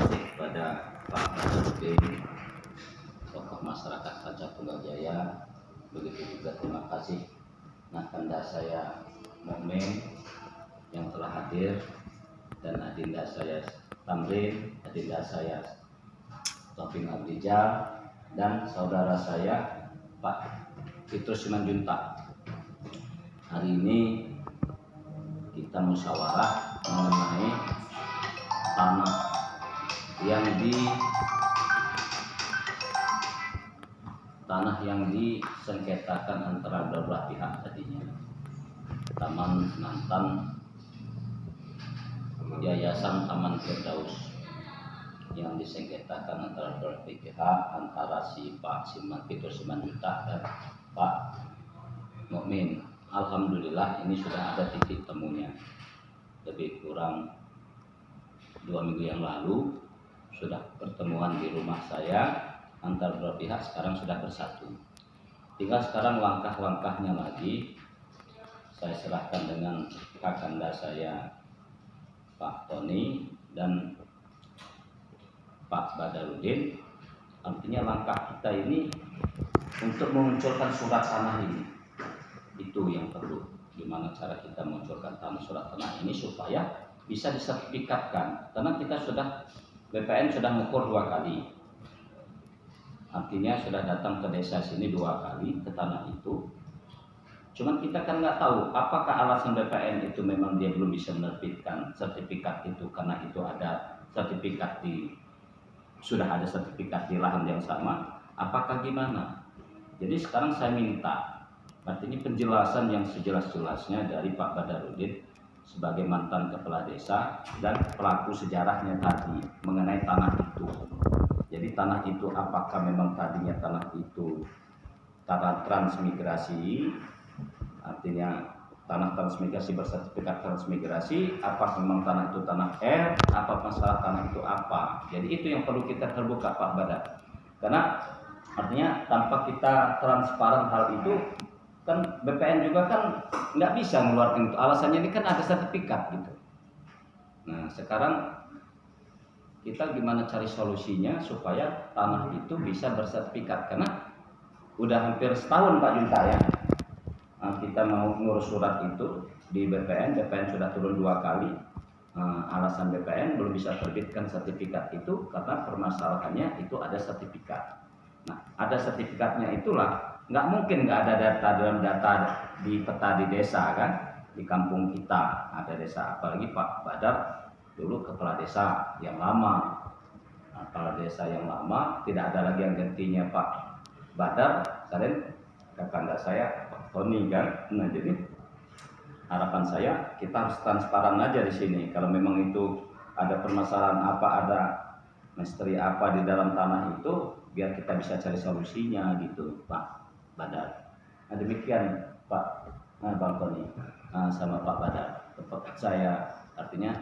kasih kepada Pak Badarudin, tokoh masyarakat Raja Tunggal Jaya. Begitu juga terima kasih Nakanda saya Mukmin yang telah hadir, dan adinda saya Tamrin, adinda saya Taufik Abdijal, dan saudara saya Pak Petrus Simanjuntak. Hari ini kita musyawarah mengenai tanah yang disengketakan antara beberapa pihak tadinya. Taman Nantan, Yayasan Taman Firdaus yang disengketakan antara beberapa pihak, antara si Pak Petrus Simanjuntak dan Pak Mukmin. Alhamdulillah ini sudah ada titik temunya. Lebih kurang 2 minggu yang lalu sudah pertemuan di rumah saya antar beberapa pihak, sekarang sudah bersatu. Tinggal sekarang langkah-langkahnya lagi saya serahkan dengan kakanda saya Pak Tony dan Pak Badarudin. Artinya langkah kita ini untuk memunculkan surat tanah ini, itu yang perlu. Gimana cara kita munculkan surat tanah ini supaya bisa disertifikatkan, karena kita sudah BPN sudah mengukur 2 kali. Artinya sudah datang ke desa sini 2 kali ke tanah itu. Cuman kita kan nggak tahu apakah alasan BPN itu memang dia belum bisa menerbitkan sertifikat itu karena itu ada sertifikat sudah ada sertifikat di lahan yang sama, apakah gimana. Jadi sekarang saya minta artinya penjelasan yang sejelas-jelasnya dari Pak Badarudin sebagai mantan kepala desa dan pelaku sejarahnya tadi mengenai tanah itu. Jadi tanah itu apakah memang tadinya tanah itu tanah transmigrasi, artinya tanah transmigrasi bersertifikat transmigrasi, apa memang tanah itu tanah R, apa masalah tanah itu apa. Jadi itu yang perlu kita terbuka Pak Badar. Karena artinya tanpa kita transparan hal itu, kan BPN juga kan nggak bisa mengeluarkan itu. Alasannya ini kan ada sertifikat gitu. Nah sekarang kita gimana cari solusinya supaya tanah itu bisa bersertifikat, karena udah hampir setahun Pak Junta ya. Kita mau ngurus surat itu di BPN sudah turun 2 kali. Alasan BPN belum bisa terbitkan sertifikat itu karena permasalahannya itu ada sertifikat. Nah ada sertifikatnya itulah nggak mungkin nggak ada data dalam data di peta di desa kan, di kampung kita ada desa, apalagi Pak Badar dulu kepala desa yang lama. Kepala desa yang lama tidak ada lagi yang gantinya Pak Badar, kalian kakanda saya Pak Tony kan. Nah jadi harapan saya kita harus transparan aja di sini. Kalau memang itu ada permasalahan apa, ada misteri apa di dalam tanah itu, biar kita bisa cari solusinya gitu Pak Badar. Nah demikian Pak Bang Tony sama Pak Badar. Tempat saya artinya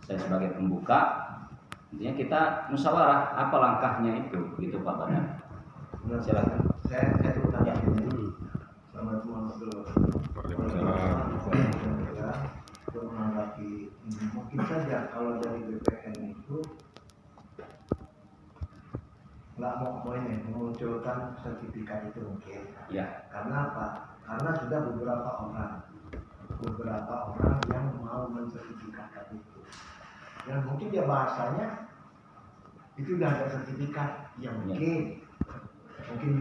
saya sebagai pembuka, intinya kita musyawarah apa langkahnya itu gitu Pak Badar. Silakan. Saya bertanya ini. Selamat malam. Untuk menanggapi ini, mungkin saja kalau dari BPN itu nggak mau ini memunculkan sertifikat itu mungkin. Ya. Karena apa? Karena sudah beberapa orang yang mau mensertifikatkan itu. Dan mungkin dia bahasanya itu sudah ada sertifikat, yang mungkin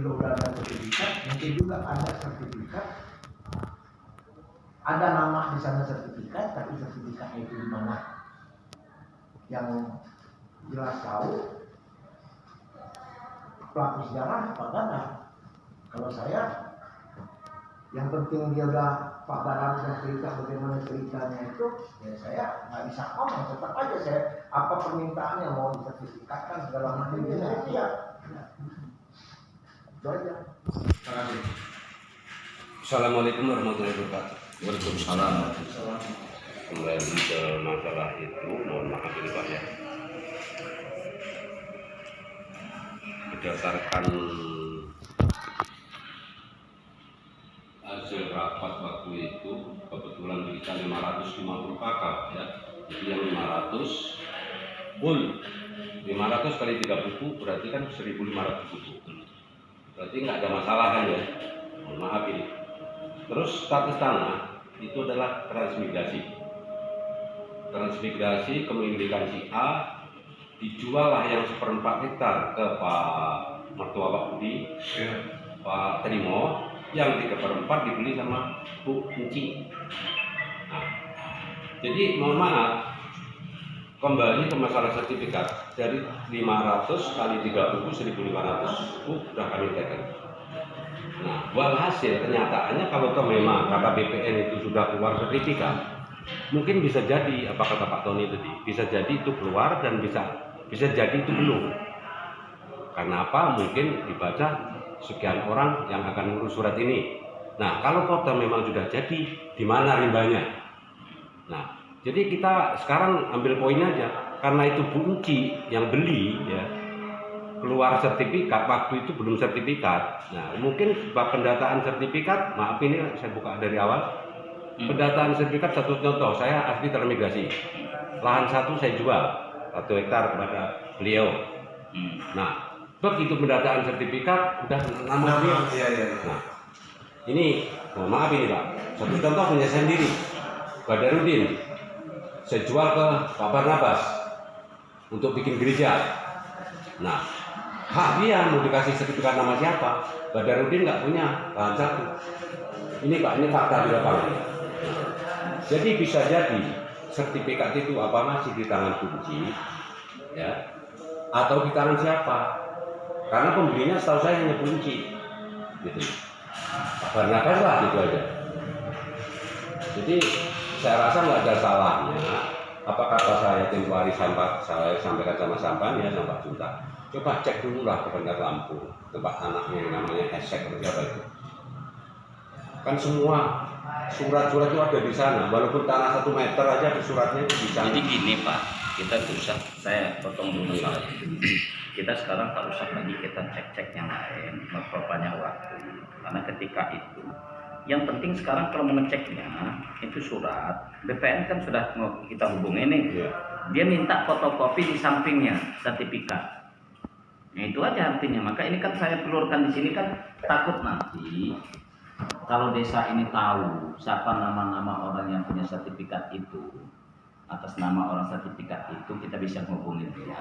juga sudah ada sertifikat, mungkin juga ada sertifikat, ada nama di sana sertifikat, tapi sertifikatnya itu di mana? Yang jelas tahu pelaku sejarah Pak Badar. Kalau saya, yang penting dia udah Pak Badar sudah cerita bagaimana ceritanya itu, ya saya nggak bisa ngomong. Tetap aja saya apa permintaannya mau disertifikatkan segala macam itu saya siap. Itu aja. Assalamualaikum warahmatullahi wabarakatuh. Waalaikumsalam. Kembali ke masalah itu, mohon maaf ini Pak ya. Berdasarkan hasil rapat waktu itu, kebetulan kita 550 kakak ya. Jadi yang 500 full 500 kali 3 buku berarti kan 1.500 buku. Berarti nggak ada masalah kan ya? Mohon maaf ini. Terus status tanah itu adalah transmigrasi. Transmigrasi kepemilikan si A, dijual lah yang 1/4 hektar ke Pak mertua Pak Budi, Pak Trimo, yang 3/4 dibeli sama Bu Enci. Nah, jadi mohon maaf, kembali ke masalah sertifikat, dari 500 kali 3 buku 1.500 buku sudah kami tekan. Nah, walhasil kenyataannya kalau memang kata BPN itu sudah keluar sertifikat, mungkin bisa jadi apa kata Pak Tony tadi, bisa jadi itu keluar dan bisa jadi itu belum. Karena apa? Mungkin dibaca sekian orang yang akan ngurus surat ini. Nah, kalau kota memang sudah jadi, di mana rimbanya? Nah, jadi kita sekarang ambil poin aja, karena itu Bu Enci yang beli ya, keluar sertifikat, waktu itu belum sertifikat. Nah, mungkin sebab pendataan sertifikat, maaf ini saya buka dari awal. Pendataan sertifikat, satu contoh, saya asli transmigrasi. Lahan 1 saya jual 1 hektar kepada beliau. Nah, begitu pendataan sertifikat udah nama beliau. Nah, ini mohon maaf ini Pak. Satu contoh punya saya sendiri, Badarudin. Saya jual ke Pak Barnabas untuk bikin gereja. Nah, hak dia mau dikasih sertifikat nama siapa? Badarudin nggak punya lahan 1. Ini Pak, ini fakta di lapangan. Jadi bisa jadi sertifikat itu apa masih di tangan kunci, ya, atau di tangan siapa? Karena pembelinya setahu saya hanya kunci, gitu. Barnabas lah gitu aja. Jadi saya rasa nggak ada salahnya. Apa kata saya tempoh hari saya sampaikan sama sampan ya sama Pak Junta. Coba cek dulu lah ke Bandar Lampung, tempat anaknya yang namanya Esek atau siapa itu. Kan semua surat-surat itu ada di sana, walaupun tanah 1 meter aja suratnya itu di sana. Jadi gini Pak, kita tuh usah, saya potong dulu masalah itu. Kita sekarang tak usah lagi kita cek-cek yang lain, memperpanjang waktu. Karena ketika itu, yang penting sekarang kalau mengeceknya itu surat, BPN kan sudah kita hubungi nih. Dia minta fotokopi di sampingnya sertifikat. Nah, itu aja artinya. Maka ini kan saya pelurkan di sini kan takut nanti kalau desa ini tahu siapa nama-nama orang yang punya sertifikat itu, atas nama orang sertifikat itu kita bisa menghubungi dia.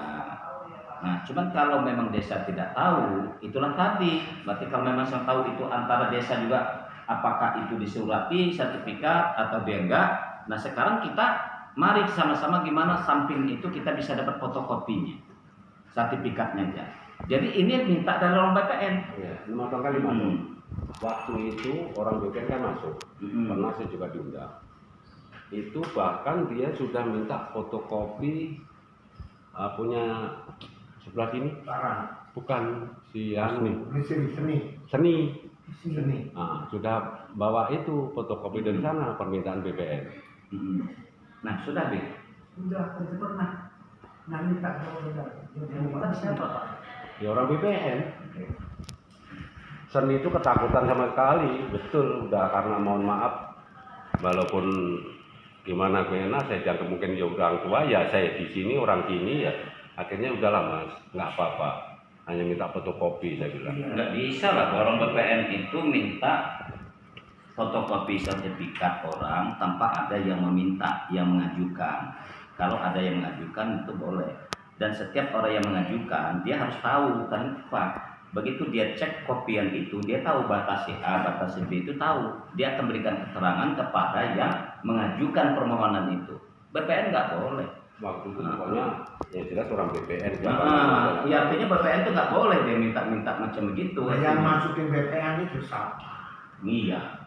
Nah, cuman kalau memang desa tidak tahu, itulah tadi. Berarti kalau memang yang tahu itu antara desa juga, apakah itu disurati sertifikat atau dia enggak. Nah, sekarang kita mari sama-sama gimana samping itu kita bisa dapat fotokopinya, sertifikatnya aja. Jadi ini minta dari orang BPN. Ya, 5 kali masuk. Waktu itu orang BPN kan masuk, pernah saya juga diundang. Itu bahkan dia sudah minta fotokopi punya sebelah sini. Bukan si Anu. Seni. Nah, sudah bawa itu fotokopi dari sana permintaan BPN. Nah, sudah Bi. Sudah pernah. Nah, minta siapa Pak? Ya orang BPN. Seni itu ketakutan sama sekali, betul. Udah karena mohon maaf, walaupun gimana saya jangan mungkin ya orang tua ya saya di sini orang sini ya. Akhirnya udahlah Mas, nggak apa-apa. Hanya minta fotokopi saya bilang. Nggak bisa lah orang BPN itu minta fotokopi sertifikat orang tanpa ada yang meminta, yang mengajukan. Kalau ada yang mengajukan itu boleh. Dan setiap orang yang mengajukan dia harus tahu kan Pak. Begitu dia cek kopian itu, dia tahu batas A, batas B itu tahu. Dia akan berikan keterangan kepada yang mengajukan permohonan itu. BPN nggak boleh. Waktu itu pokoknya yang jelas orang BPN. Ya artinya BPN itu nggak boleh dia minta-minta macam begitu. Yang masukin BPN itu siapa? Iya.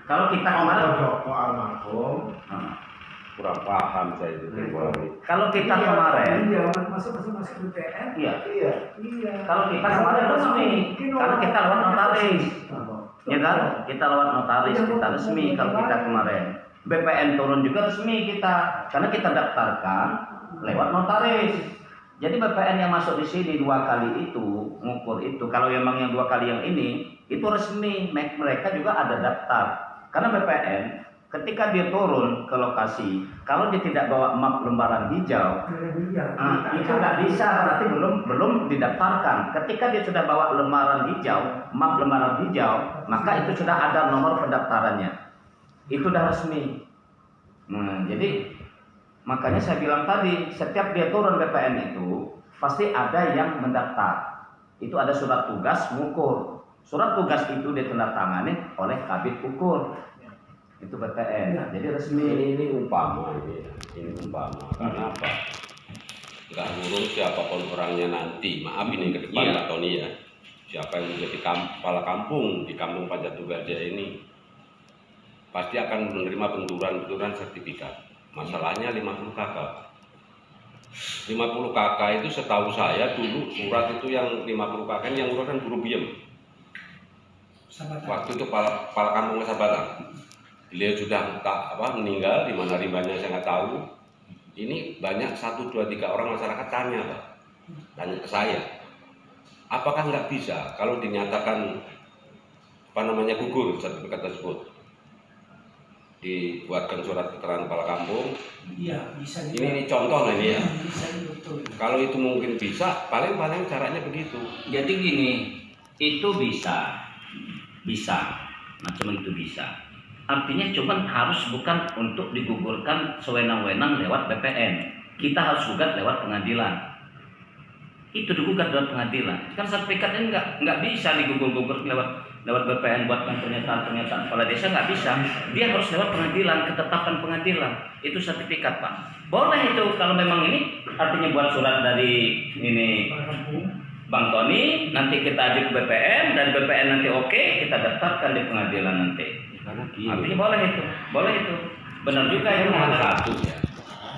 Kalau kita kemarin Joko almarhum. Kurang paham saya itu. Kalau kita kemarin, Iya, masuk BPN. iya. Iya. Iya. Kalau kita kemarin resmi, karena kita lewat notaris, ya kan? Kita lewat notaris, kita resmi. Kalau kita kemarin, BPN turun juga resmi kita, karena kita daftarkan lewat notaris. Jadi BPN yang masuk di sini 2 kali itu, mengukur itu. Kalau memang yang 2 kali yang ini, itu resmi. Mereka juga ada daftar. Karena BPN Ketika dia turun ke lokasi, kalau dia tidak bawa map lembaran hijau, itu nggak bisa, berarti belum didaftarkan. Ketika dia sudah bawa lembaran hijau, map lembaran hijau, maka itu sudah ada nomor pendaftarannya. Itu sudah resmi. Jadi makanya saya bilang tadi, setiap dia turun BPN itu pasti ada yang mendaftar. Itu ada surat tugas mengukur. Surat tugas itu ditandatangani oleh Kabid Ukur. Itu BPN. Nah, jadi resmi. Ini umpama ini umpama. Karena apa? Nggak ngurus siapapun orangnya nanti. Maaf ini ke depan Pak Tony ya. Siapa yang menjadi kepala kampung di Kampung Pajatugarja ini pasti akan menerima benturan sertifikat. Masalahnya 50 KK. 50 KK itu setahu saya dulu surat itu yang 50 KK yang urusan guru biem. Waktu itu kepala kampung Sabatan. Beliau sudah meninggal, di mana rimbanya saya nggak tahu. Ini banyak 1, 2, 3 orang masyarakat tanya Pak. Tanya ke saya. Apakah nggak bisa kalau dinyatakan gugur sertifikat tersebut? Dibuatkan surat keterangan kepala kampung. Iya, bisa. Ini contoh ini ya. Bisa, betul. Kalau itu mungkin bisa, paling caranya begitu. Jadi gini, itu bisa, macam itu bisa. Artinya cuman harus bukan untuk digugurkan sewenang-wenang lewat BPN. Kita harus gugat lewat pengadilan. Itu digugat lewat pengadilan. Kan sertifikatnya nggak bisa digugur-gugur lewat BPN, buatkan pernyataan kepala desa, nggak bisa. Dia harus lewat pengadilan, ketetapan pengadilan. Itu sertifikat Pak. Boleh itu kalau memang ini artinya buat surat dari ini Bang Tony, nanti kita ajukan ke BPN, dan BPN nanti oke, kita daftarkan di pengadilan nanti. Artinya boleh itu. Benar juga itu. Lahan satu ya.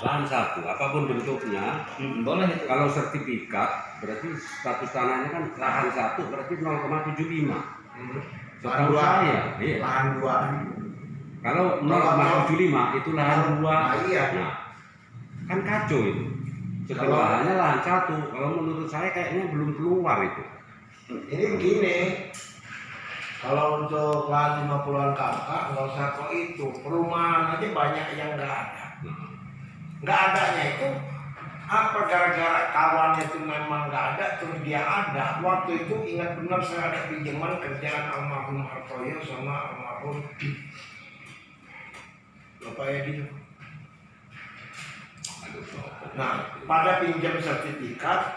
Lahan satu, apapun bentuknya. Boleh itu. Kalau sertifikat berarti status tanahnya kan lahan satu berarti 0,75. Setahu saya, iya. Lahan 2. Kalau 0,75 itu lahan 2. Iya. Nah, kan kacau itu. Sebelahnya lahan satu. Kalau menurut saya kayaknya belum keluar itu. Ini begini. Kalau untuk lahan 50-an kakak, nggak usah kok itu. Perumahan aja banyak yang nggak ada. Nggak adanya itu apa gara-gara kawannya itu memang nggak ada, terus dia ada. Waktu itu ingat benar saya ada pinjaman kerjaan almarhum Hartoyo sama almarhum Bapak Edi. Nah, pada pinjam sertifikat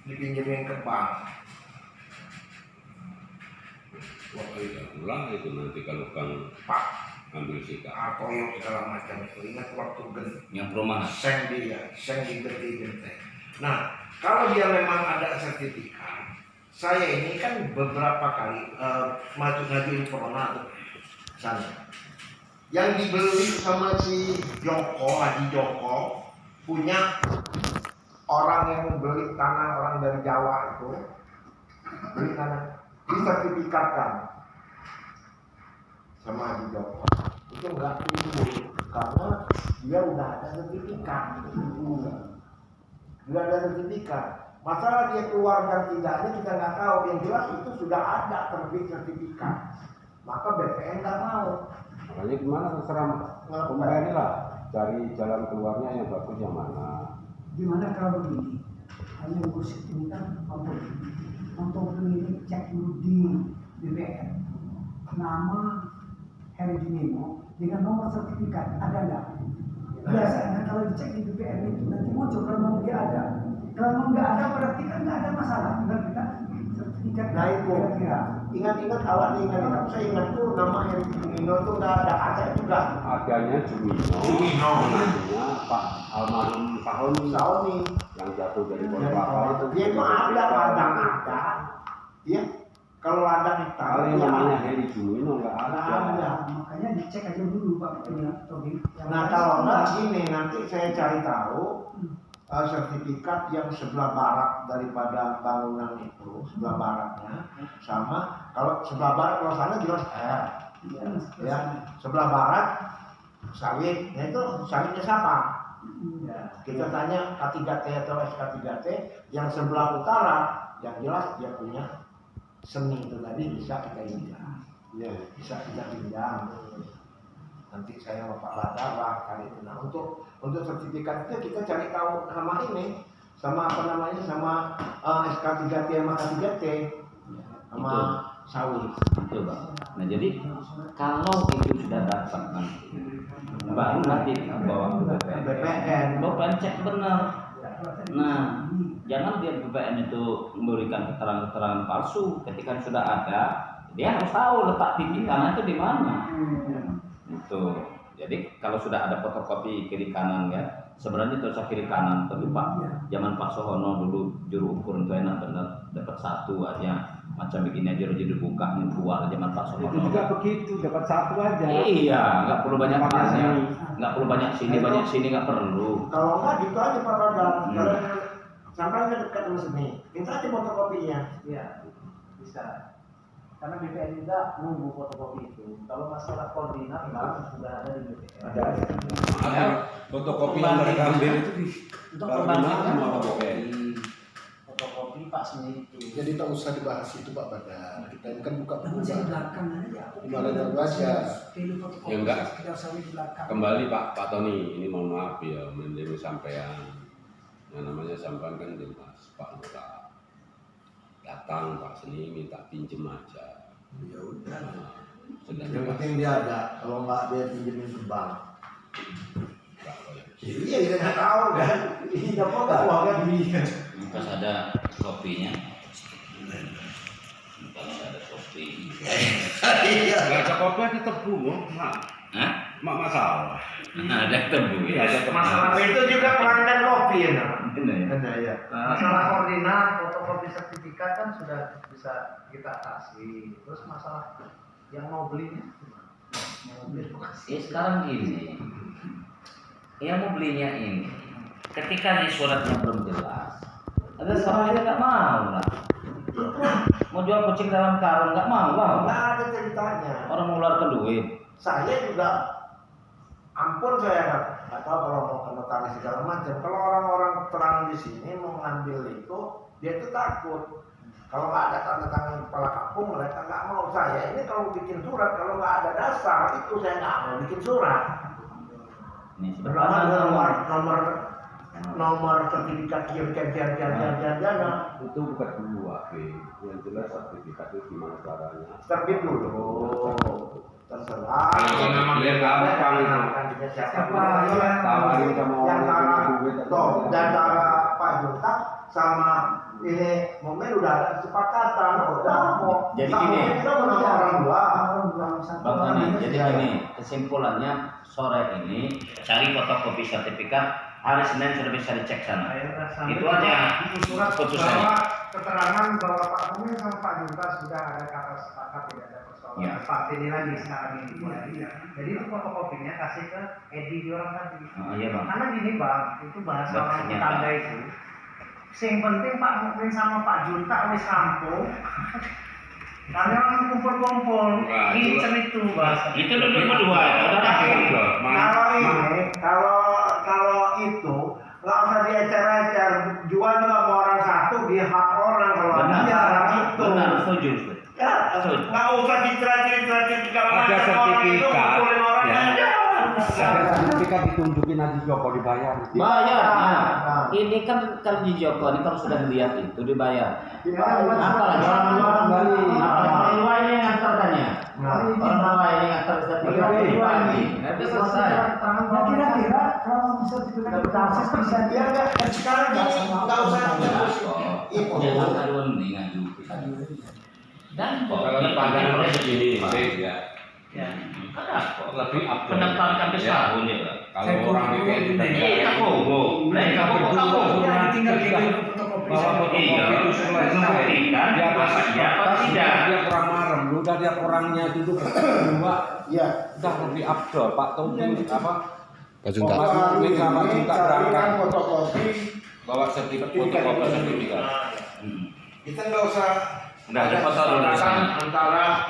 dipinjemin ke bank. Waktu itu pulang itu nanti kalau Kang Pak ambil sikap. Hartoyo segala macam itu. Ingat waktu Yang perumahan. seng digenti. Nah, kalau dia memang ada sertifikat, saya ini kan beberapa kali ngajuin corona tuh sana. Yang dibeli sama si Haji Joko punya orang yang beli tanah, orang dari Jawa itu beli tanah, disertifikatkan sama Haji Joko. Itu nggak timbul karena dia udah ada sertifikat. Dia ada sertifikat. Masalah dia keluar dan tidaknya kita nggak tahu. Yang jelas itu sudah ada terbit sertifikat. Maka BPN nggak mau. Makanya gimana terserah pemerintah lah, cari jalan keluarnya yang bagus yang mana. Gimana kalau begini? Hanya ngurus ini kan untuk ini cek dulu di BPN nama Heri Junimo dengan nomor sertifikat ada nggak? Biasanya kalau dicek di BPN itu nanti muncul kalau mau dia ada. Kalau nggak ada berarti kan nggak ada masalah. Tinggal kita sertifikat. Nah itu ingat awal saya ingat tuh nama Heri Junimo tuh nggak ada juga. Adanya Jumino, namanya Pak almarhum Sauni yang jatuh dari Polpapa itu. Dia itu ada ladang ada. Ya, kalau ladang itu Kalau yang namanya Heri Jumino nggak ada. Makanya dicek aja dulu Pak. Nah kalau nggak gini nanti saya cari tahu sertifikat yang sebelah barat daripada bangunan itu, sebelah baratnya sama kalau sebelah barat kalau sana jelas ya sebelah barat sawit, nah itu sawitnya siapa? Kita tanya K3T atau SK3T, yang sebelah utara yang jelas dia punya seni itu tadi bisa kita pinjam, bisa kita pinjam. nanti saya sama Pak Badar lah kali itu. Nah untuk sertifikat itu kita cari tahu sama ini, sama apa namanya, sama SK3T sama K3T sama sawit. Itu Bang. Nah jadi kalau itu sudah dapat nanti, baru nanti bawa ke BPN. BPN cek benar. Nah, jangan dia BPN itu memberikan keterangan-keterangan palsu ketika sudah ada. Dia harus tahu letak titik tanah itu di mana. Itu. Jadi kalau sudah ada fotokopi kiri kanan ya, sebenarnya itu kiri kanan. Tapi Pak, zaman Pak Sohono dulu juru ukur itu enak benar, dapat satu aja. Macam begini aja udah dibuka nih dua zaman Pak Sohono. Itu juga begitu, dapat satu aja. Iya, nggak perlu banyak banyak, nggak perlu banyak sini nggak perlu. Kalau enggak gitu aja Pak Badar. Kalau sampai dekat sama sini, minta aja fotokopinya. Iya, bisa. Karena BPN juga nunggu fotokopi itu. Kalau masalah koordinat sudah ada di BPN. Ada fotokopi yang mereka ambil itu di Untuk Barguna perbandingan sama BPN. fotokopi Pak Seni itu. Jadi tak usah dibahas itu Pak Badar. Kita ini kan buka Namun buka. saya di belakang aja. Gimana dengan baca? Ya enggak. Kita sawit di belakang. Kembali Pak Tony, ini mohon maaf ya mendengar sampean. Yang namanya sampean kan jelas Pak Lurah. Datang Pak Seni minta pinjem aja. Ya udah. Sedang Yang penting dia ada. Kalau enggak dia pinjemin ke bank. Iya, kita nggak tahu kan. Ini dapat nggak uang kan dia. Pas ada kopinya. Kalau ada kopi. Iya. nggak ada kopi ada tebu loh, Mak. Hah? Mak masalah. Nah, ada tebu ya. Ada tebu. Masalah Itu juga pelanggan kopi ya, nak. Benar ya. Ada ya. Masalah koordinat, fotokopi sertifikat kan sudah bisa kita atasi. Terus masalah yang mau belinya gimana? Mau beli Ya sekarang gini, yang mau belinya ini, ketika di suratnya belum jelas, ada orang yang nggak mau lah. Mau jual kucing dalam karung nggak mau, wow. Nggak ada ceritanya. Orang mengeluarkan duit. Saya juga, ampun saya nggak tahu kalau mau ke notaris segala macam. Kalau orang-orang terang di sini mau ngambil itu, dia itu takut. Kalau nggak ada tanda tangan kepala kampung, mereka nggak mau. Saya ini kalau bikin surat, kalau nggak ada dasar itu saya nggak mau bikin surat. Ini sudah Pertama pernah nomor sertifikat kian. Itu bukan dulu, yang jelas sertifikat itu gimana caranya. Terbit dulu. Terserah. Kalau memang dia nggak apa Siapa tawarin sama yang orang antara duit toh dan antara Pak Junta sama ini momen udah ada kesepakatan. Udah mau. Jadi gini. Kita menang orang dua. Bang Tony, jadi gini, kesimpulannya sore ini cari fotokopi sertifikat, hari Senin sudah bisa dicek sana. Itu aja surat putusannya. bahwa keterangan bahwa Pak Mumin sama Pak Junta sudah ada kata sepakat tidak ada persoalan. Ya. Pak ini lagi sekarang ini. Jadi itu fotokopinya kasih ke Edi di orang tadi. Oh, iya Bang. Karena gini Bang, itu bahasa orang Maksudnya, tetangga Bang. itu. Yang penting Pak Mumin sama Pak Junta wis rampung. Karena orang kumpul-kumpul, Enggak, kicen itu bahasa. Itu duduk berdua, udah rapi. Kalau itu nggak usah diecer-ecer, jual juga sama orang satu di hak orang kalau Benar, ada orang itu. benar, setuju. Ya, nggak usah dicera-cera segala Ada macam orang itu sertifikat, ngumpulin orang ya. aja. Ada sertifikat ditunjukin Haji Joko dibayar. Bayar. Nah. Nah, ini kan kalau di Joko ini kalau sudah dilihat itu dibayar. Dibayar. Apalagi orang tua ini yang ngantarkannya. Nah, Orang tua ini ngantar sertifikat di pagi. Nanti selesai. Nah, kira-kira kalau sertifikat proses bisa dia nggak sekarang ini nggak usah itu. Jangan aduan nih ngadu. Dan Kalau pandangannya begini, ya. Ya. Lebih up. pendaftaran sampai setahun ya. Kalau orang BPN Iya, kamu. Mereka kamu. tinggal gitu fotokopi. bahwa fotokopi Iya. itu selesai, Membuktikan dia apa iya, apa tidak. dia kurang marem, lu udah lihat orangnya duduk berdua, Iya. udah lebih abdol. Pak Tommy apa? Pak Junta. Pak Tommy sama Ini Junta carikan berangkat fotokopi. bawa sertifikat fotokopi sertifikat. Kita nggak usah Udah ada foto di sana. antara